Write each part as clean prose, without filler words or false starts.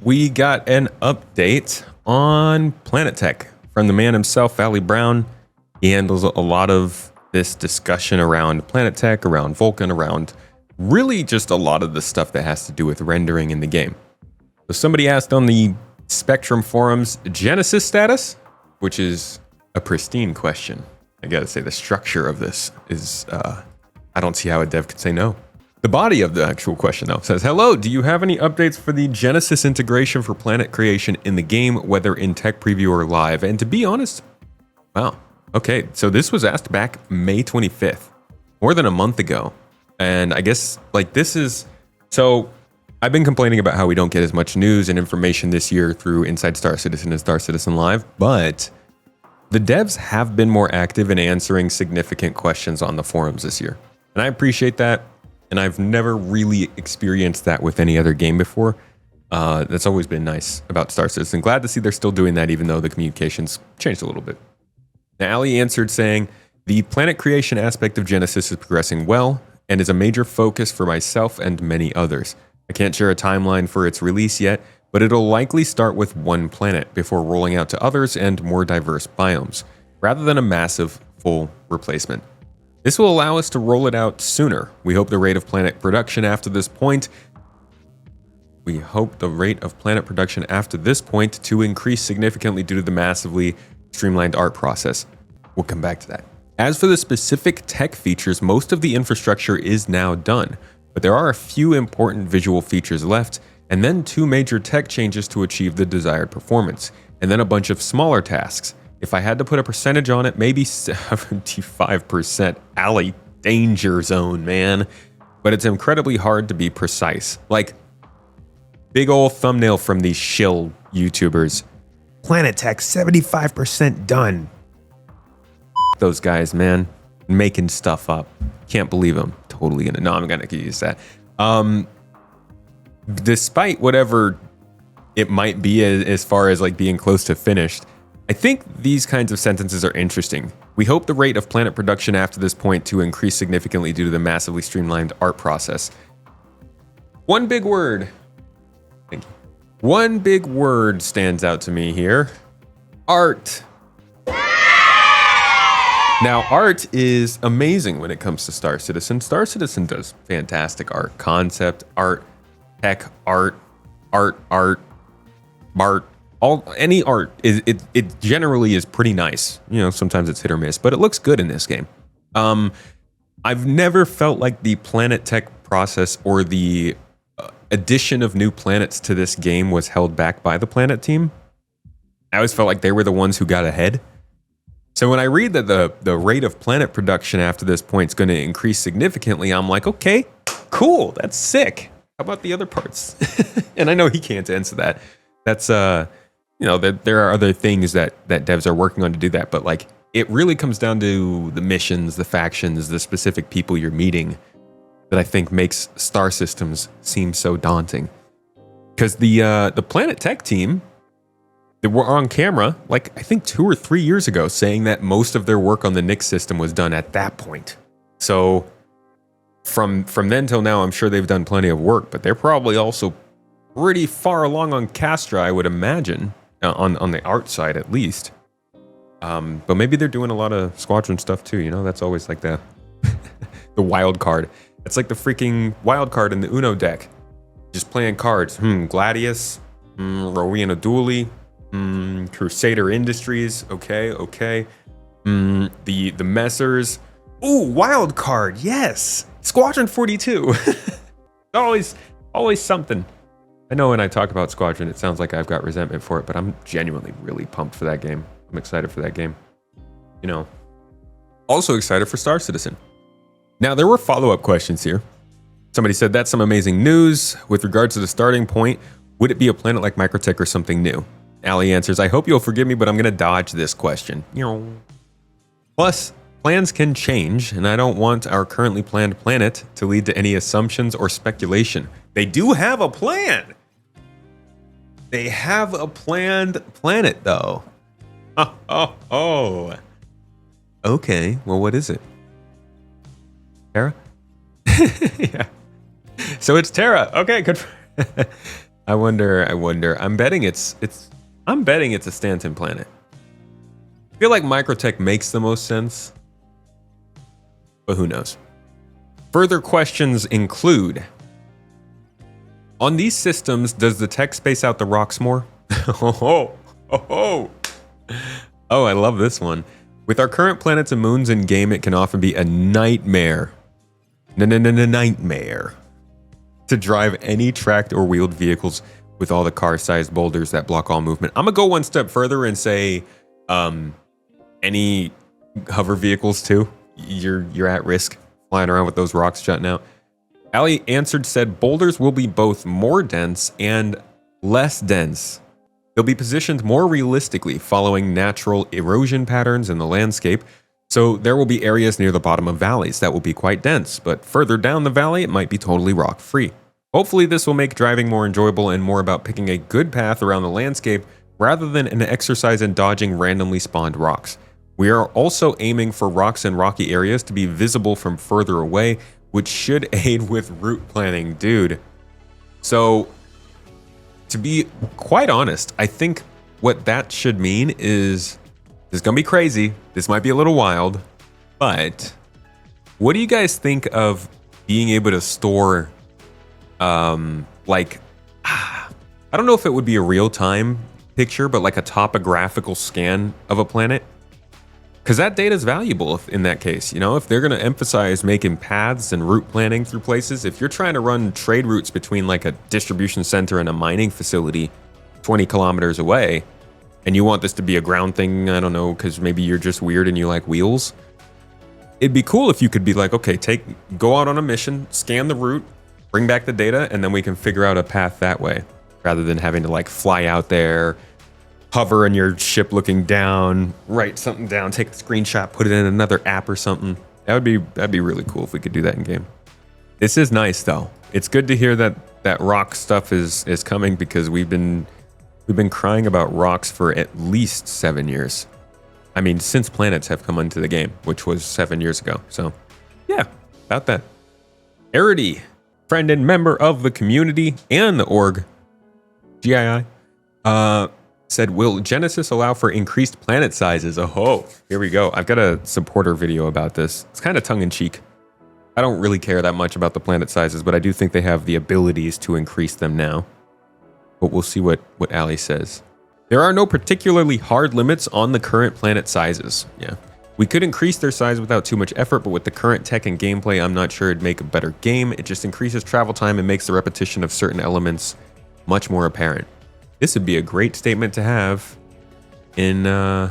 we got an update on Planetary from the man himself, Valley Brown. He handles a lot of this discussion around Planetary, around Vulkan, around really just a lot of the stuff that has to do with rendering in the game. So somebody asked on the Spectrum forums, Genesis status, which is a pristine question. I gotta say, the structure of this is, I don't see how a dev could say no. The body of the actual question, though, says, hello, do you have any updates for the Genesis integration for planet creation in the game, whether in tech preview or live? And to be honest, wow. Okay, so this was asked back May 25th, more than a month ago. And I guess, like, this is... So, I've been complaining about how we don't get as much news and information this year through Inside Star Citizen and Star Citizen Live, but the devs have been more active in answering significant questions on the forums this year. And I appreciate that. And I've never really experienced that with any other game before. That's always been nice about Star Citizen. Glad to see they're still doing that, even though the communications changed a little bit. Now, Ali answered saying, the planet creation aspect of Genesis is progressing well and is a major focus for myself and many others. I can't share a timeline for its release yet, but it'll likely start with one planet before rolling out to others and more diverse biomes, rather than a massive full replacement. This will allow us to roll it out sooner. We hope the rate of planet production after this point to increase significantly due to the massively streamlined art process. We'll come back to that. As for the specific tech features, most of the infrastructure is now done, but there are a few important visual features left, and then 2 major tech changes to achieve the desired performance, and then a bunch of smaller tasks. If I had to put a percentage on it, maybe 75%. Alley, danger zone, man. But it's incredibly hard to be precise. Like, big old thumbnail from these shill YouTubers. Planetary 75% done. Those guys, man. Making stuff up. Can't believe them. Totally gonna, no, I'm gonna use that. Despite whatever it might be as far as like being close to finished, I think these kinds of sentences are interesting. We hope the rate of planet production after this point to increase significantly due to the massively streamlined art process. One big word. Thank you. One big word stands out to me here. Art. Now, art is amazing when it comes to Star Citizen. Star Citizen does fantastic art. Concept art, tech art, any art, it generally is pretty nice. You know, sometimes it's hit or miss, but it looks good in this game. I've never felt like the planet tech process or the addition of new planets to this game was held back by the planet team. I always felt like they were the ones who got ahead. So when I read that the rate of planet production after this point is going to increase significantly, I'm like, okay, cool, that's sick. How about the other parts? And I know he can't answer that. That's you know, there are other things that devs are working on to do that, but like it really comes down to the missions, the factions, the specific people you're meeting that I think makes Star Systems seem so daunting. Because the Planet Tech team, they were on camera like I think 2 or 3 years ago saying that most of their work on the Nix system was done at that point. So from then till now, I'm sure they've done plenty of work, but they're probably also pretty far along on Castra, I would imagine. On the art side, at least. But maybe they're doing a lot of Squadron stuff too, you know? That's always like the wild card. It's like the freaking wild card in the Uno deck. Just playing cards. Gladius. Rowena Dooley. Crusader Industries. Okay. The Messers. Ooh, wild card. Yes. Squadron 42. always something. I know when I talk about Squadron, it sounds like I've got resentment for it, but I'm genuinely really pumped for that game. I'm excited for that game. You know, also excited for Star Citizen. Now, there were follow-up questions here. Somebody said, that's some amazing news. With regards to the starting point, would it be a planet like Microte or something new? Ali answers, I hope you'll forgive me, but I'm going to dodge this question. Plus, plans can change, and I don't want our currently planned planet to lead to any assumptions or speculation. They do have a plan. They have a planned planet, though. Oh. Okay, well, what is it? Terra? Yeah. So it's Terra. Okay, good. I wonder. I'm betting it's a Stanton planet. I feel like Microtech makes the most sense, but who knows? Further questions include: on these systems, does the tech space out the rocks more? Oh, I love this one. With our current planets and moons in game, it can often be a nightmare. Nightmare to drive any tracked or wheeled vehicles with all the car-sized boulders that block all movement. I'm gonna go one step further and say any hover vehicles too. You're at risk flying around with those rocks jutting out. Ali said boulders will be both more dense and less dense. They'll be positioned more realistically, following natural erosion patterns in the landscape. So there will be areas near the bottom of valleys that will be quite dense, but further down the valley, it might be totally rock-free. Hopefully this will make driving more enjoyable and more about picking a good path around the landscape rather than an exercise in dodging randomly spawned rocks. We are also aiming for rocks and rocky areas to be visible from further away, which should aid with route planning, dude. So, to be quite honest, I think what that should mean is, this is gonna be crazy, this might be a little wild, but what do you guys think of being able to store, like, I don't know if it would be a real-time picture, but like a topographical scan of a planet? Because that data is valuable in that case. You know, if they're going to emphasize making paths and route planning through places, if you're trying to run trade routes between like a distribution center and a mining facility 20 kilometers away, and you want this to be a ground thing, I don't know, because maybe you're just weird and you like wheels, it'd be cool if you could be like, okay, go out on a mission, scan the route, bring back the data, and then we can figure out a path that way, rather than having to like fly out there, hover in your ship looking down, write something down, take a screenshot, put it in another app or something. That'd be really cool if we could do that in game. This is nice though. It's good to hear that rock stuff is coming, because we've been crying about rocks for at least 7 years. I mean, since planets have come into the game, which was 7 years ago. So yeah, about that. Arity, friend and member of the community and the org, GII, said, will Genesis allow for increased planet sizes? Oh, here we go. I've got a supporter video about this. It's kind of tongue-in-cheek. I don't really care that much about the planet sizes, but I do think they have the abilities to increase them now. But we'll see what Ali says. There are no particularly hard limits on the current planet sizes. Yeah. We could increase their size without too much effort, but with the current tech and gameplay, I'm not sure it'd make a better game. It just increases travel time and makes the repetition of certain elements much more apparent. This would be a great statement to have in the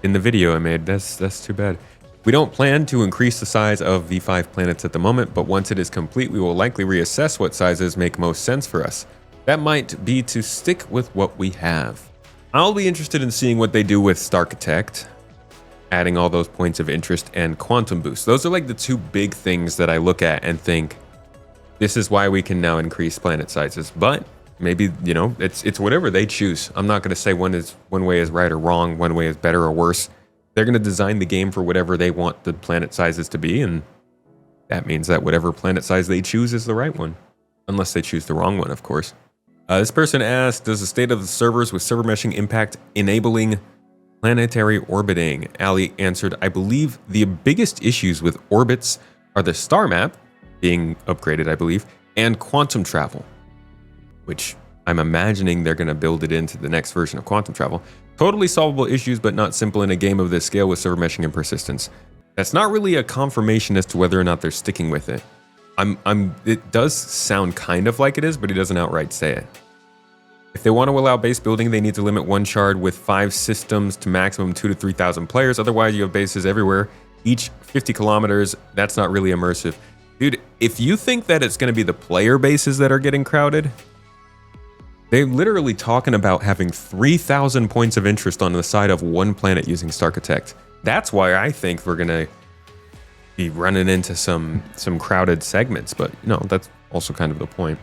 video I made. That's too bad. We don't plan to increase the size of the 5 planets at the moment, but once it is complete, we will likely reassess what sizes make most sense for us. That might be to stick with what we have. I'll be interested in seeing what they do with Staritect, adding all those points of interest and quantum boost. Those are like the 2 big things that I look at and think, this is why we can now increase planet sizes. But maybe, you know, it's whatever they choose. I'm not going to say one way is right or wrong, one way is better or worse. They're going to design the game for whatever they want the planet sizes to be, and that means that whatever planet size they choose is the right one. Unless they choose the wrong one, of course. This person asked, does the state of the servers with server meshing impact enabling planetary orbiting? Ali answered, I believe the biggest issues with orbits are the star map being upgraded, I believe, and quantum travel, which I'm imagining they're going to build it into the next version of quantum travel. Totally solvable issues, but not simple in a game of this scale with server meshing and persistence. That's not really a confirmation as to whether or not they're sticking with it. It does sound kind of like it is, but he doesn't outright say it. If they want to allow base building, they need to limit one shard with 5 systems to maximum 2,000 to 3,000 players. Otherwise, you have bases everywhere, each 50 kilometers. That's not really immersive. Dude, if you think that it's going to be the player bases that are getting crowded, they're literally talking about having 3,000 points of interest on the side of one planet using Staritect. That's why I think we're going to be running into some crowded segments, but you know, that's also kind of the point.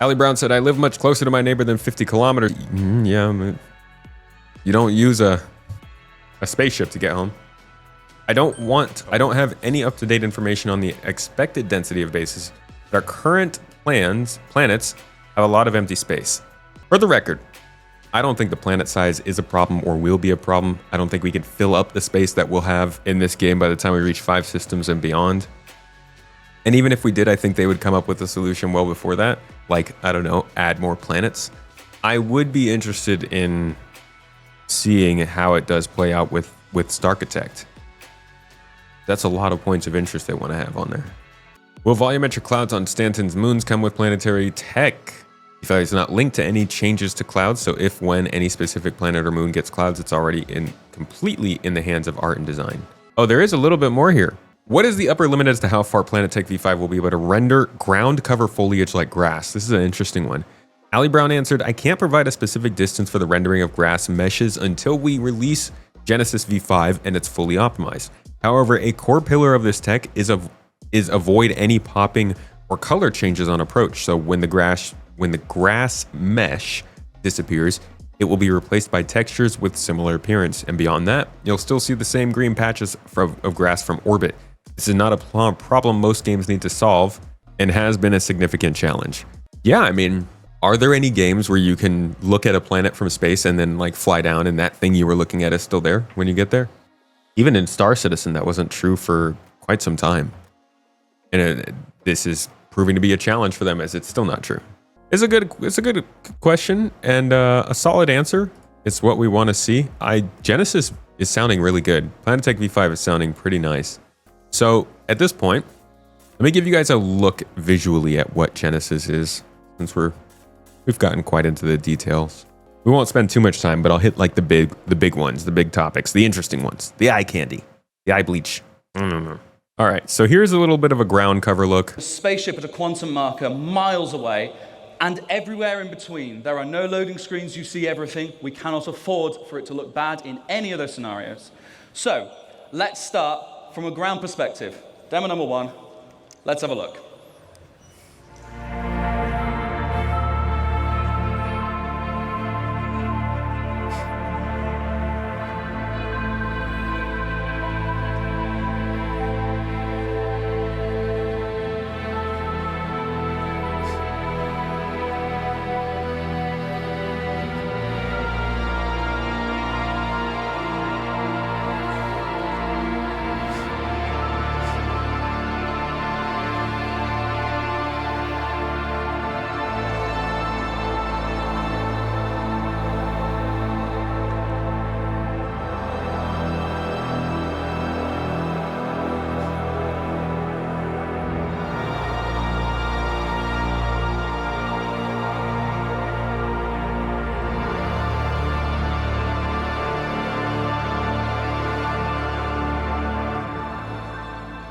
Ali Brown said, I live much closer to my neighbor than 50 kilometers. Yeah, man. You don't use a spaceship to get home. I don't have any up-to-date information on the expected density of bases. Our current planets have a lot of empty space. For the record, I don't think the planet size is a problem or will be a problem. I don't think we can fill up the space that we'll have in this game by the time we reach 5 systems and beyond. And even if we did, I think they would come up with a solution well before that. Like, I don't know, add more planets. I would be interested in seeing how it does play out with Staritect. That's a lot of points of interest they want to have on there. Will volumetric clouds on Stanton's moons come with planetary tech? V5 is not linked to any changes to clouds, so if when any specific planet or moon gets clouds, it's already completely in the hands of art and design. Oh, there is a little bit more here. What is the upper limit as to how far Planetech V5 will be able to render ground cover foliage like grass? This is an interesting one. Ali Brown answered, I can't provide a specific distance for the rendering of grass meshes until we release Genesis V5 and it's fully optimized. However, a core pillar of this tech is avoid any popping or color changes on approach. So when the grass mesh disappears, it will be replaced by textures with similar appearance. And beyond that, you'll still see the same green patches of grass from orbit. This is not a problem most games need to solve and has been a significant challenge. Yeah, I mean, are there any games where you can look at a planet from space and then like fly down and that thing you were looking at is still there when you get there? Even in Star Citizen, that wasn't true for quite some time. And this is proving to be a challenge for them as it's still not true. It's a good question and a solid answer. It's what we want to see. Genesis is sounding really good. Planetech V5 is sounding pretty nice. So at this point, let me give you guys a look visually at what Genesis is, since we've gotten quite into the details. We won't spend too much time, but I'll hit like the big ones, the big topics, the interesting ones, the eye candy, the eye bleach. All right, so here's a little bit of a ground cover look. A spaceship at a quantum marker miles away, and everywhere in between. There are no loading screens, you see everything. We cannot afford for it to look bad in any other scenarios. So let's start from a ground perspective. Demo number 1, let's have a look.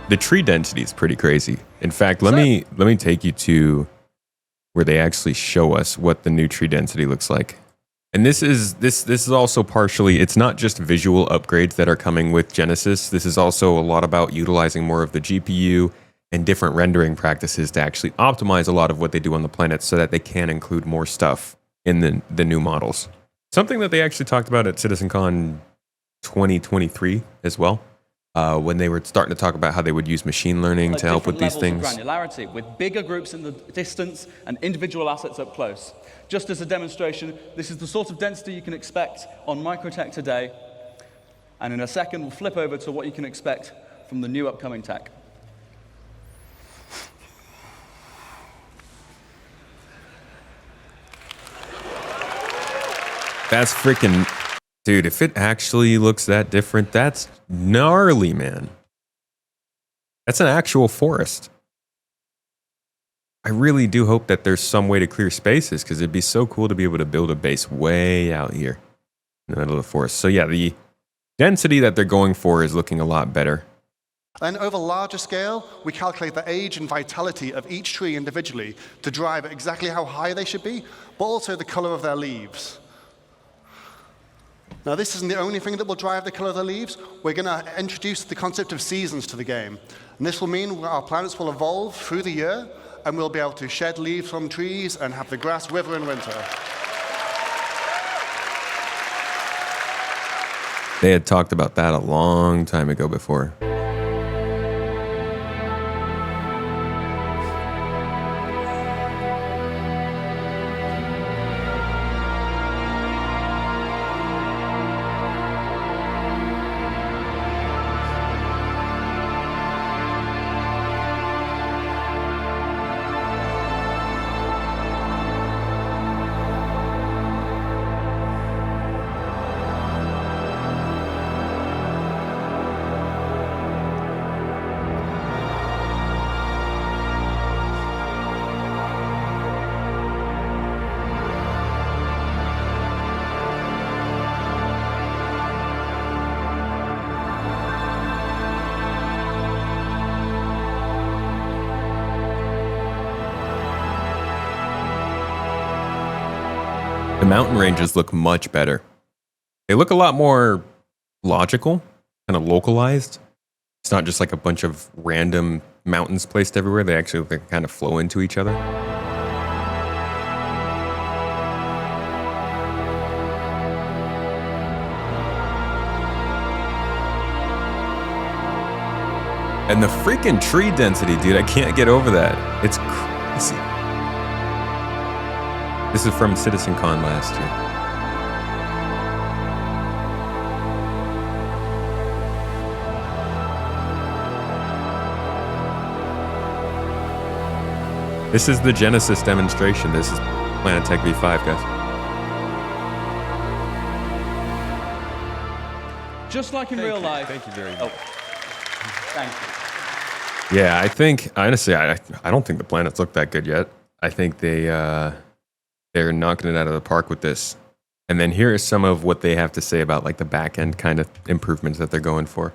The tree density is pretty crazy. In fact, let me take you to where they actually show us what the new tree density looks like. And this is also partially, it's not just visual upgrades that are coming with Genesis. This is also a lot about utilizing more of the GPU and different rendering practices to actually optimize a lot of what they do on the planet so that they can include more stuff in the new models. Something that they actually talked about at CitizenCon 2023 as well. When they were starting to talk about how they would use machine learning to help with these things. Granularity, with bigger groups in the distance and individual assets up close. Just as a demonstration, this is the sort of density you can expect on Microte today. And in a second, we'll flip over to what you can expect from the new upcoming tech. That's freaking... Dude, if it actually looks that different, that's gnarly, man. That's an actual forest. I really do hope that there's some way to clear spaces, because it'd be so cool to be able to build a base way out here in the middle of the forest. So yeah, the density that they're going for is looking a lot better. Then over larger scale, we calculate the age and vitality of each tree individually to drive exactly how high they should be, but also the color of their leaves. Now, this isn't the only thing that will drive the color of the leaves. We're going to introduce the concept of seasons to the game. And this will mean our planets will evolve through the year, and we'll be able to shed leaves from trees and have the grass wither in winter. They had talked about that a long time ago before. The mountain ranges look much better. They look a lot more logical, kind of localized. It's not just like a bunch of random mountains placed everywhere. They actually kind of flow into each other. And the freaking tree density, dude, I can't get over that. It's crazy. This is from CitizenCon last year. This is the Genesis demonstration. This is Planetary V5, guys. Just like in real life. Thank you very much. Oh, thank you. Yeah, I think honestly, I don't think the planets look that good yet. I think they're knocking it out of the park with this. And then here is some of what they have to say about like the back end kind of improvements that they're going for.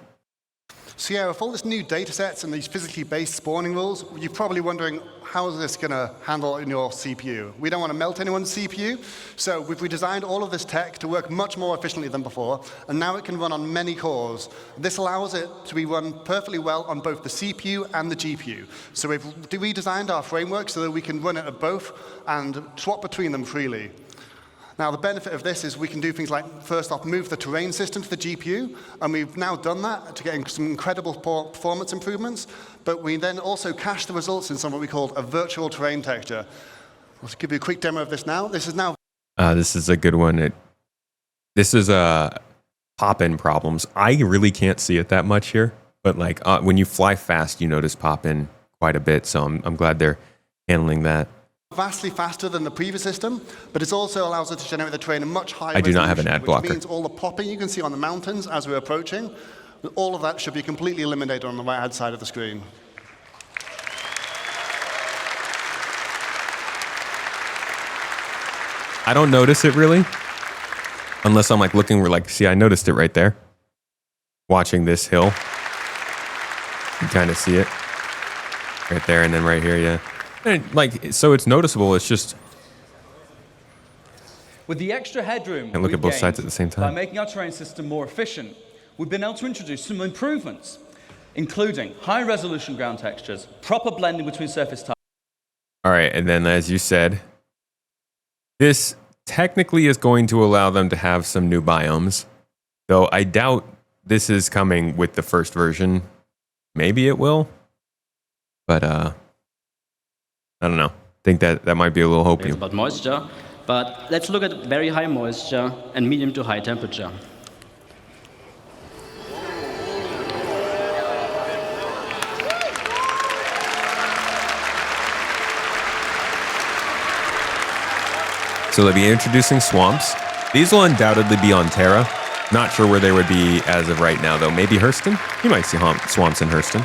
So yeah, with all this new data sets and these physically based spawning rules, you're probably wondering, how is this going to handle in your CPU? We don't want to melt anyone's CPU, so we've redesigned all of this tech to work much more efficiently than before, and now it can run on many cores. This allows it to be run perfectly well on both the CPU and the GPU. So we've redesigned our framework so that we can run it at both and swap between them freely. Now, the benefit of this is we can do things like, first off, move the terrain system to the GPU, and we've now done that to get some incredible performance improvements, but we then also cache the results in something we call a virtual terrain texture. I'll give you a quick demo of this now. This is now... This is a good one. This is pop-in problems. I really can't see it that much here, but like when you fly fast, you notice pop-in quite a bit, so I'm glad they're handling that. Vastly faster than the previous system, but it also allows us to generate the terrain in much higher I do not have an ad blocker. Which means all the popping you can see on the mountains as we're approaching, all of that should be completely eliminated on the right-hand side of the screen. I don't notice it really, unless I'm like looking, we're like, see, I noticed it right there. Watching this hill, you kind of see it right there, and then right here, yeah. And like, so it's noticeable. It's just with the extra headroom and look at both gained sides at the same time. By making our terrain system more efficient, we've been able to introduce some improvements, including high-resolution ground textures, proper blending between surface types. All right, and then as you said, this technically is going to allow them to have some new biomes, though I doubt this is coming with the first version. Maybe it will, but I don't know. I think that might be a little hopey. It's about moisture, but let's look at very high moisture and medium to high temperature. So they'll be introducing swamps. These will undoubtedly be on Terra. Not sure where they would be as of right now, though. Maybe Hurston? You might see swamps in Hurston.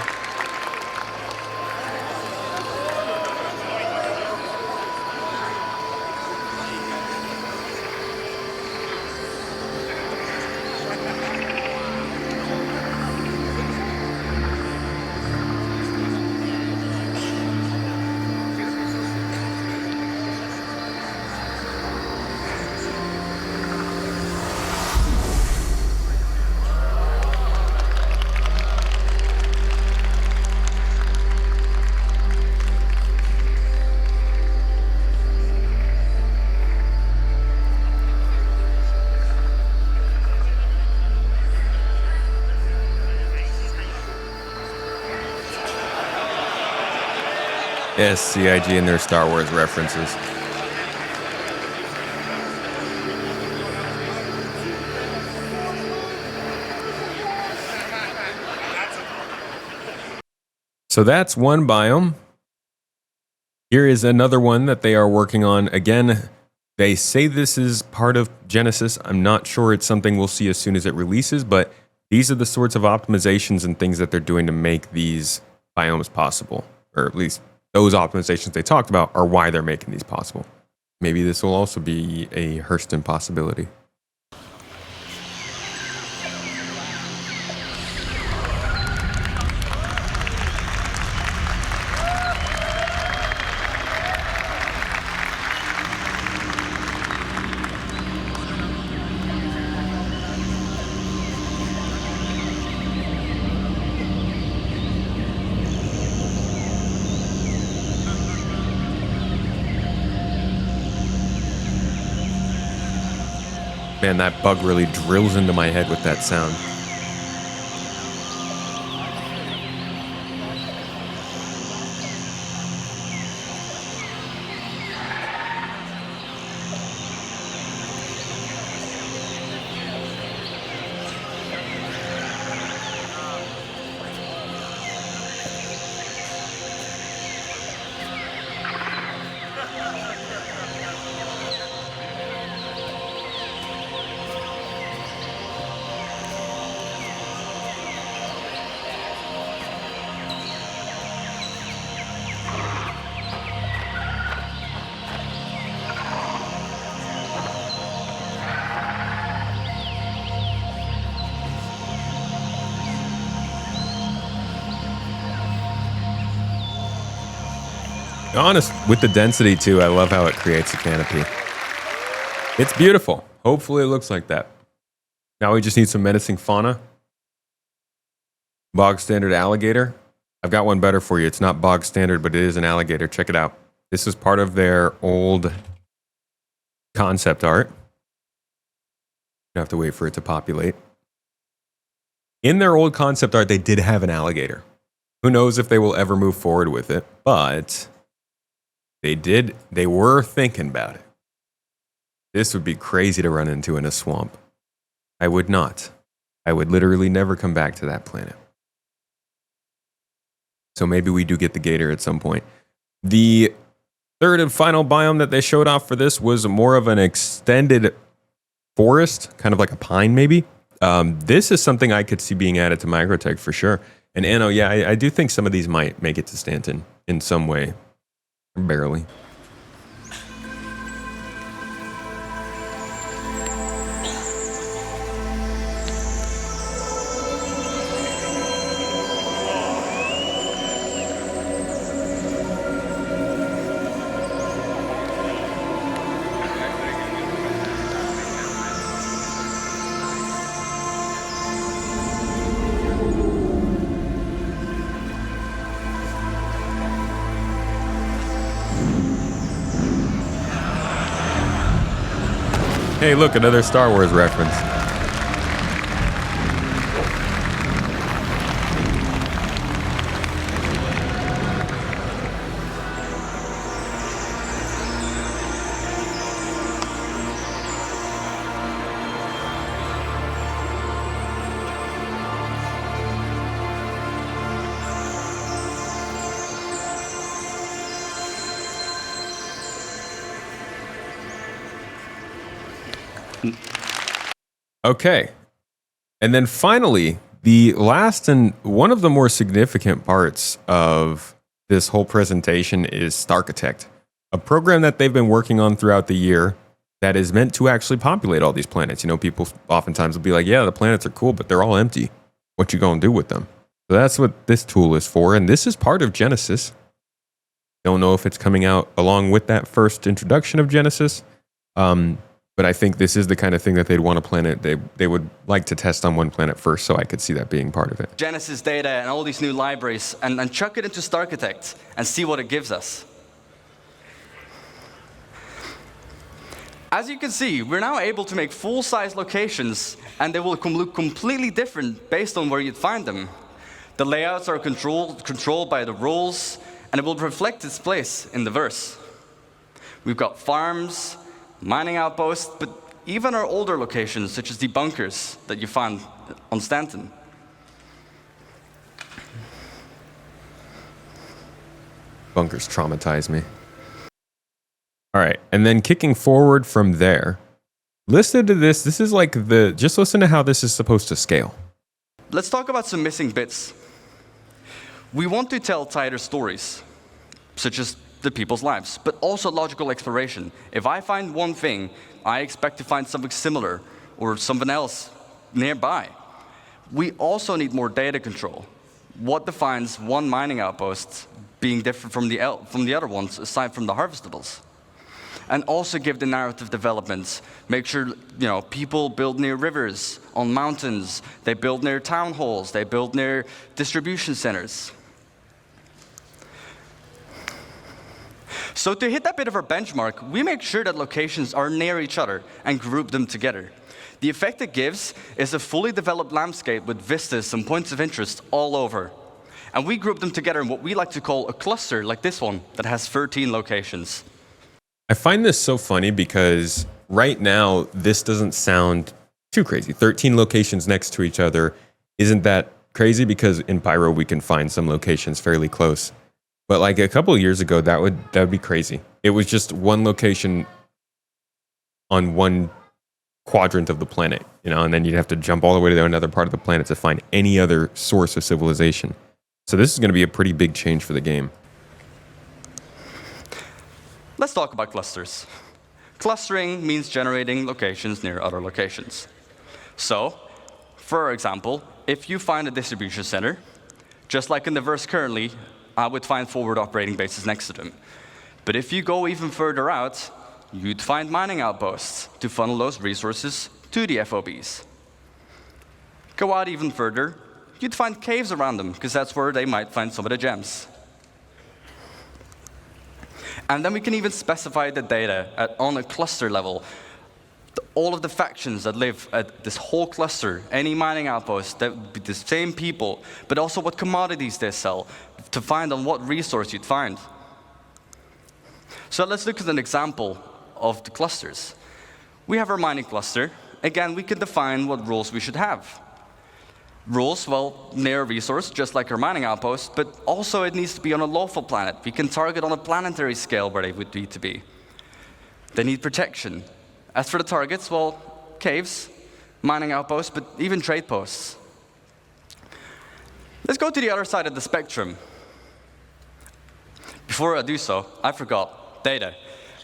Yes, CIG and their Star Wars references. So that's one biome. Here is another one that they are working on. Again, they say this is part of Genesis. I'm not sure it's something we'll see as soon as it releases, but these are the sorts of optimizations and things that they're doing to make these biomes possible, or at least those optimizations they talked about are why they're making these possible. Maybe this will also be a Hurston possibility. Man, that bug really drills into my head with that sound. Honest, with the density too, I love how it creates a canopy. It's beautiful. Hopefully it looks like that. Now we just need some menacing fauna. Bog standard alligator. I've got one better for you. It's not bog standard, but it is an alligator. Check it out. This is part of their old concept art. You have to wait for it to populate. In their old concept art, they did have an alligator. Who knows if they will ever move forward with it, but they were thinking about it. This would be crazy to run into in a swamp. I would not. I would literally never come back to that planet. So maybe we do get the gator at some point. The third and final biome that they showed off for this was more of an extended forest, kind of like a pine maybe. This is something I could see being added to Microte for sure. And Anno, yeah, I do think some of these might make it to Stanton in some way. Barely. Hey, look, another Star Wars reference. Okay. And then finally, the last and one of the more significant parts of this whole presentation is Staritect, a program that they've been working on throughout the year that is meant to actually populate all these planets. You know, people oftentimes will be like, yeah, the planets are cool, but they're all empty. What you gonna do with them? So that's what this tool is for. And this is part of Genesis. Don't know if it's coming out along with that first introduction of Genesis. But I think this is the kind of thing that they'd want a planet. They would like to test on one planet first, so I could see that being part of it. Genesis data and all these new libraries and chuck it into Staritect and see what it gives us. As you can see, we're now able to make full-size locations, and they will look completely different based on where you'd find them. The layouts are controlled by the rules, and it will reflect its place in the verse. We've got farms, mining outposts, but even our older locations, such as the bunkers that you found on Stanton. Bunkers traumatize me. All right, and then kicking forward from there, listen to this. This is like just listen to how this is supposed to scale. Let's talk about some missing bits. We want to tell tighter stories, such as the people's lives, but also logical exploration. If I find one thing, I expect to find something similar or something else nearby. We also need more data control. What defines one mining outpost being different from the other ones, aside from the harvestables? And also give the narrative developments. Make sure people build near rivers, on mountains. They build near town halls. They build near distribution centers. So to hit that bit of our benchmark, we make sure that locations are near each other and group them together. The effect it gives is a fully developed landscape with vistas and points of interest all over. And we group them together in what we like to call a cluster, like this one, that has 13 locations. I find this so funny because right now, this doesn't sound too crazy. 13 locations next to each other isn't that crazy because in Pyro, we can find some locations fairly close. But like a couple of years ago, that would be crazy. It was just one location on one quadrant of the planet, and then you'd have to jump all the way to another part of the planet to find any other source of civilization. So this is going to be a pretty big change for the game. Let's talk about clusters. Clustering means generating locations near other locations. So, for example, if you find a distribution center, just like in the verse currently, I would find forward operating bases next to them. But if you go even further out, you'd find mining outposts to funnel those resources to the FOBs. Go out even further, you'd find caves around them, because that's where they might find some of the gems. And then we can even specify the data on a cluster level. All of the factions that live at this whole cluster, any mining outpost, that would be the same people, but also what commodities they sell, to find on what resource you'd find. So let's look at an example of the clusters. We have our mining cluster. Again, we can define what rules we should have. Rules, well, near a resource, just like our mining outpost, but also it needs to be on a lawful planet. We can target on a planetary scale where they would need to be. They need protection. As for the targets, well, caves, mining outposts, but even trade posts. Let's go to the other side of the spectrum. Before I do so, I forgot data.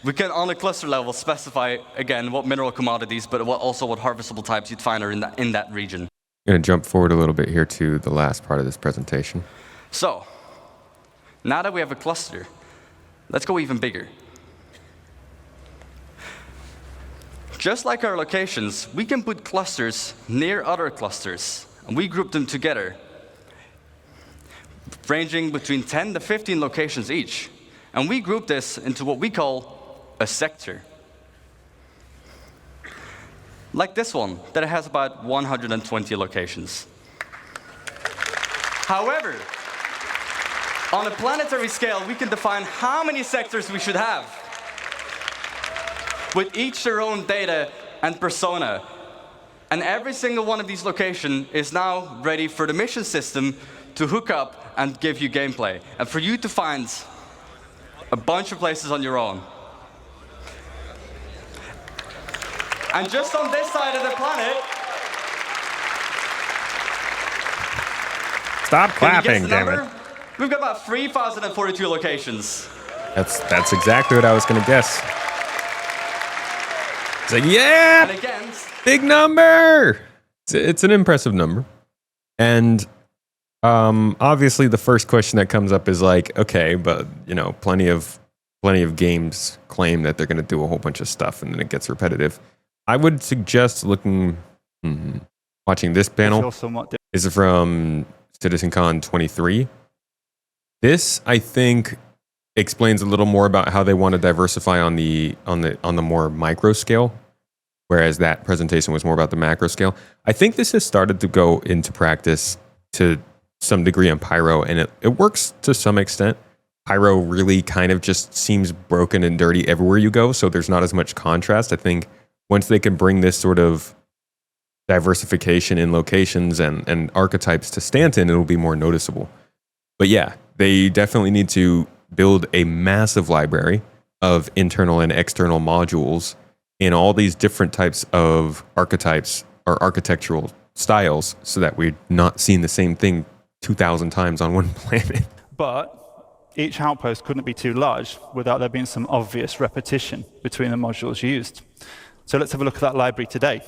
We can, on a cluster level, specify, again, what mineral commodities, but also what harvestable types you'd find are in that region. I'm going to jump forward a little bit here to the last part of this presentation. So, now that we have a cluster, let's go even bigger. Just like our locations, we can put clusters near other clusters, and we group them together, ranging between 10 to 15 locations each. And we group this into what we call a sector. Like this one, that has about 120 locations. However, on a planetary scale, we can define how many sectors we should have, with each their own data and persona. And every single one of these locations is now ready for the mission system to hook up and give you gameplay, and for you to find a bunch of places on your own. And just on this side of the planet, Stop clapping, damn it. We've got about 3,042 locations. That's exactly what I was going to guess. It's like, yeah, And again, big number. It's an impressive number. And obviously the first question that comes up is like, okay, but plenty of games claim that they're going to do a whole bunch of stuff and then it gets repetitive. I would suggest watching this panel. Is it from CitizenCon 23? This, I think, explains a little more about how they want to diversify on the more micro scale, whereas that presentation was more about the macro scale. I think this has started to go into practice to some degree in Pyro, and it works to some extent. Pyro really kind of just seems broken and dirty everywhere you go, so there's not as much contrast. I think once they can bring this sort of diversification in locations and archetypes to Stanton, it'll be more noticeable. But yeah, they definitely need to build a massive library of internal and external modules in all these different types of archetypes or architectural styles so that we're not seeing the same thing 2,000 times on one planet. But each outpost couldn't be too large without there being some obvious repetition between the modules used. So let's have a look at that library today.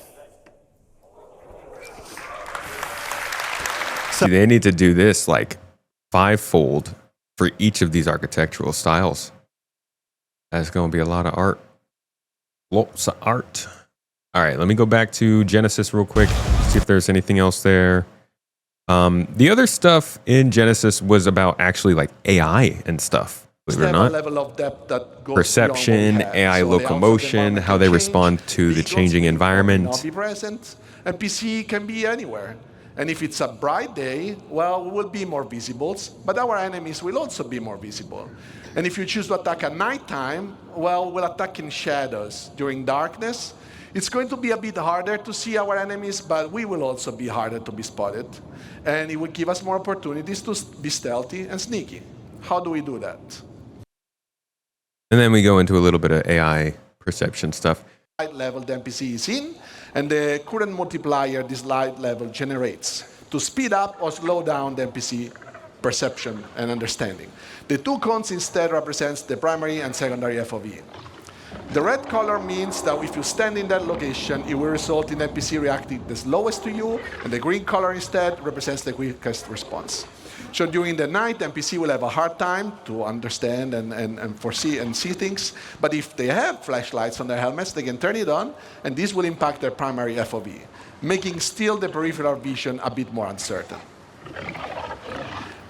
So they need to do this like 5-fold for each of these architectural styles. That's going to be a lot of art. Lots of art. All right, let me go back to Genesis real quick, see if there's anything else there. The other stuff in Genesis was about actually like AI and stuff. believe it or not. Level of depth that goes Perception, beyond what we have. AI So the outside locomotion, environment how can they change, respond to the visual changing speed will environment. not be present, and PC can be anywhere. And if it's a bright day, well, we will be more visible, but our enemies will also be more visible. And if you choose to attack at nighttime, well, we'll attack in shadows. During darkness, it's going to be a bit harder to see our enemies, but we will also be harder to be spotted. And it will give us more opportunities to be stealthy and sneaky. How do we do that? And then we go into a little bit of AI perception stuff. Light level the NPC is in, and the current multiplier this light level generates to speed up or slow down the NPC perception and understanding. The two cones instead represents the primary and secondary FOV. The red color means that if you stand in that location, it will result in NPC reacting the slowest to you, and the green color instead represents the quickest response. So during the night, NPC will have a hard time to understand and foresee and see things. But if they have flashlights on their helmets, they can turn it on, and this will impact their primary FOV, making still the peripheral vision a bit more uncertain.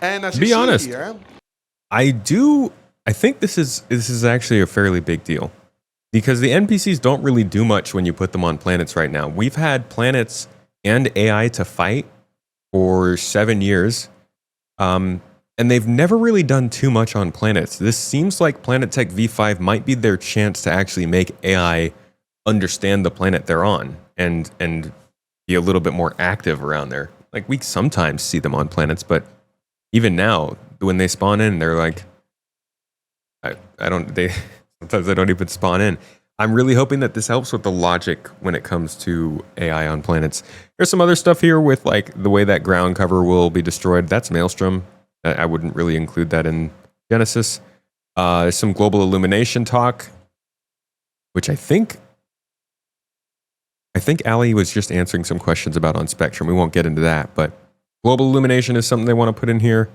And as To be you see honest, here, I think this is actually a fairly big deal. Because the NPCs don't really do much when you put them on planets right now. We've had planets and AI to fight for 7 years. And they've never really done too much on planets. This seems like Planetech V5 might be their chance to actually make AI understand the planet they're on and be a little bit more active around there. Like, we sometimes see them on planets, but even now, when they spawn in, they're like, sometimes they don't even spawn in. I'm really hoping that this helps with the logic when it comes to AI on planets. There's some other stuff here with like the way that ground cover will be destroyed. That's Maelstrom. I wouldn't really include that in Genesis. There's some global illumination talk, which I think Ali was just answering some questions about on Spectrum. We won't get into that, but global illumination is something they want to put in here.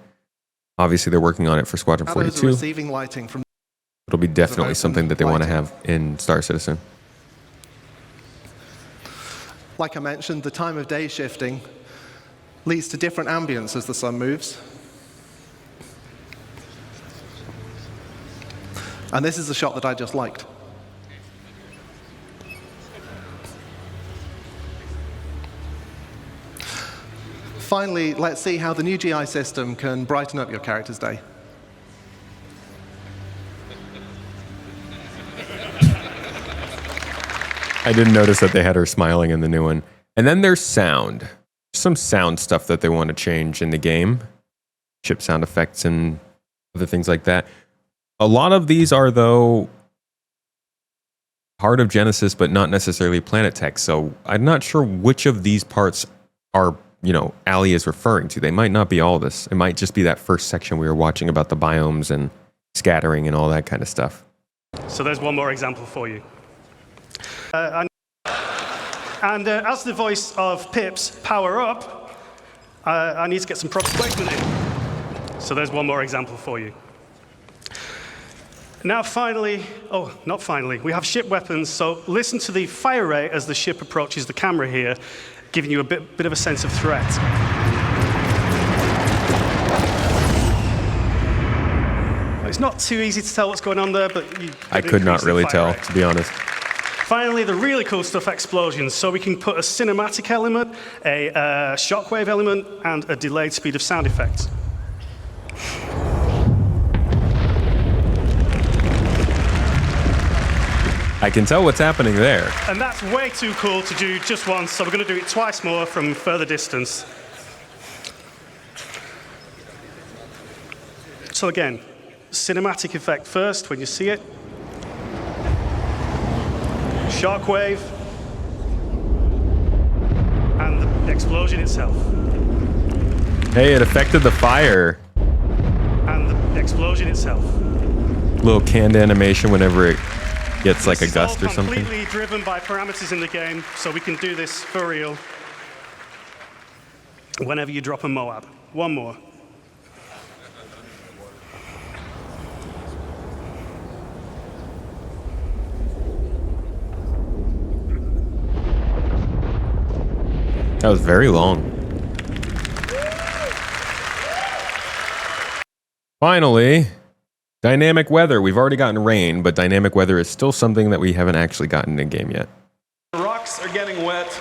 Obviously, they're working on it for Squadron 42. Receiving lighting from It'll be definitely something that they want to have in Star Citizen. Like I mentioned, the time of day shifting leads to different ambience as the sun moves. And this is the shot that I just liked. Finally, let's see how the new GI system can brighten up your character's day. I didn't notice that they had her smiling in the new one. And then there's sound. Some sound stuff that they want to change in the game. Chip sound effects and other things like that. A lot of these are, though, part of Genesis, but not necessarily Planetech. So I'm not sure which of these parts are, Ali is referring to. They might not be all this. It might just be that first section we were watching about the biomes and scattering and all that kind of stuff. So there's one more example for you. As the voice of Pips power up, I need to get some proper placement in. So there's one more example for you. Now finally, not finally, we have ship weapons, so listen to the fire rate as the ship approaches the camera here, giving you a bit of a sense of threat. It's not too easy to tell what's going on there, but I could not really tell, to be honest. Finally, the really cool stuff, explosions. So we can put a cinematic element, a shockwave element, and a delayed speed of sound effects. I can tell what's happening there. And that's way too cool to do just once, so we're going to do it twice more from further distance. So again, cinematic effect first when you see it. Shockwave, and the explosion itself. Hey, it affected the fire. And the explosion itself. Little canned animation whenever it gets like a gust or something. Completely driven by parameters in the game, so we can do this for real. Whenever you drop a Moab. One more. That was very long. Finally, Dynamic weather. We've already gotten rain, but dynamic weather is still something that we haven't actually gotten in game yet. Rocks are getting wet.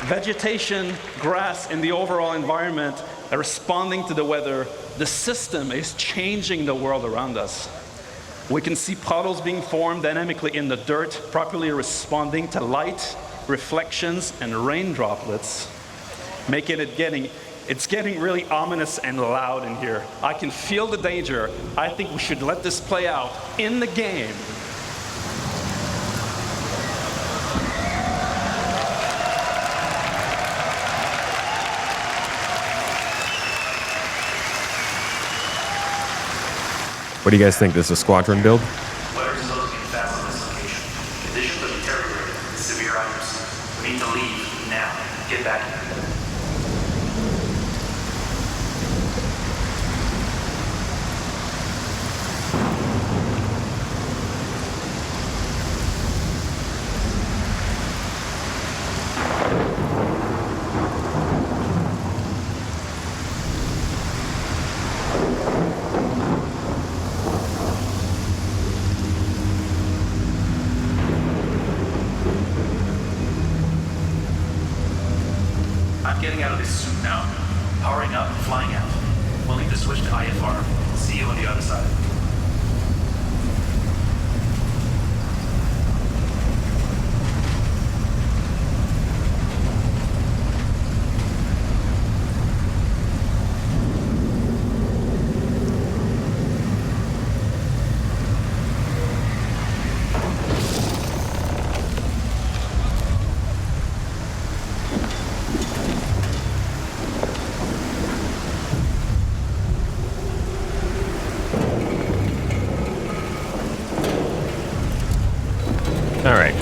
Vegetation, grass, and the overall environment are responding to the weather. The system is changing the world around us. We can see puddles being formed dynamically in the dirt, properly responding to light, reflections, and rain droplets, making it it's getting really ominous and loud in here. I can feel the danger. I think we should let this play out in the game. What do you guys think? This is a squadron build? Weather is supposed to be fast in this location. Conditions are deteriorating. Severe items. We need to leave now. Get back here. I'm getting out of this suit now. Powering up, flying out. We'll need to switch to IFR. See you on the other side. All right.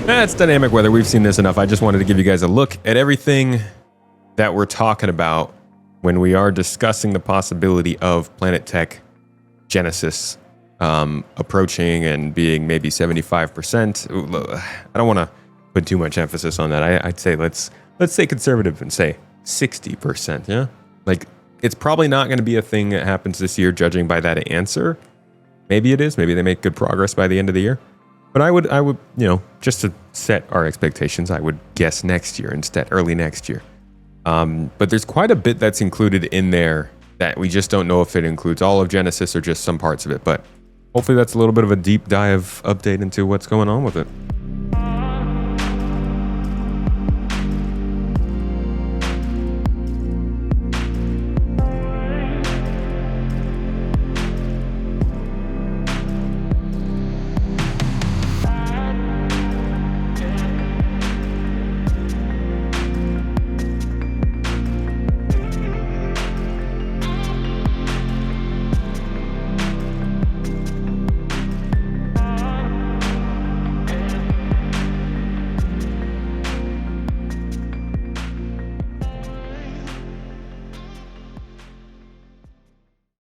That's dynamic weather. We've seen this enough. I just wanted to give you guys a look at everything that we're talking about when we are discussing the possibility of Planetary Genesis approaching and being maybe 75%. I don't want to put too much emphasis on that. I'd say let's stay conservative and say 60%. Yeah, like it's probably not going to be a thing that happens this year, judging by that answer. Maybe it is. Maybe they make good progress by the end of the year. But I would, just to set our expectations, I would guess next year instead, early next year. But there's quite a bit that's included in there that we just don't know if it includes all of Genesis or just some parts of it. But hopefully that's a little bit of a deep dive update into what's going on with it.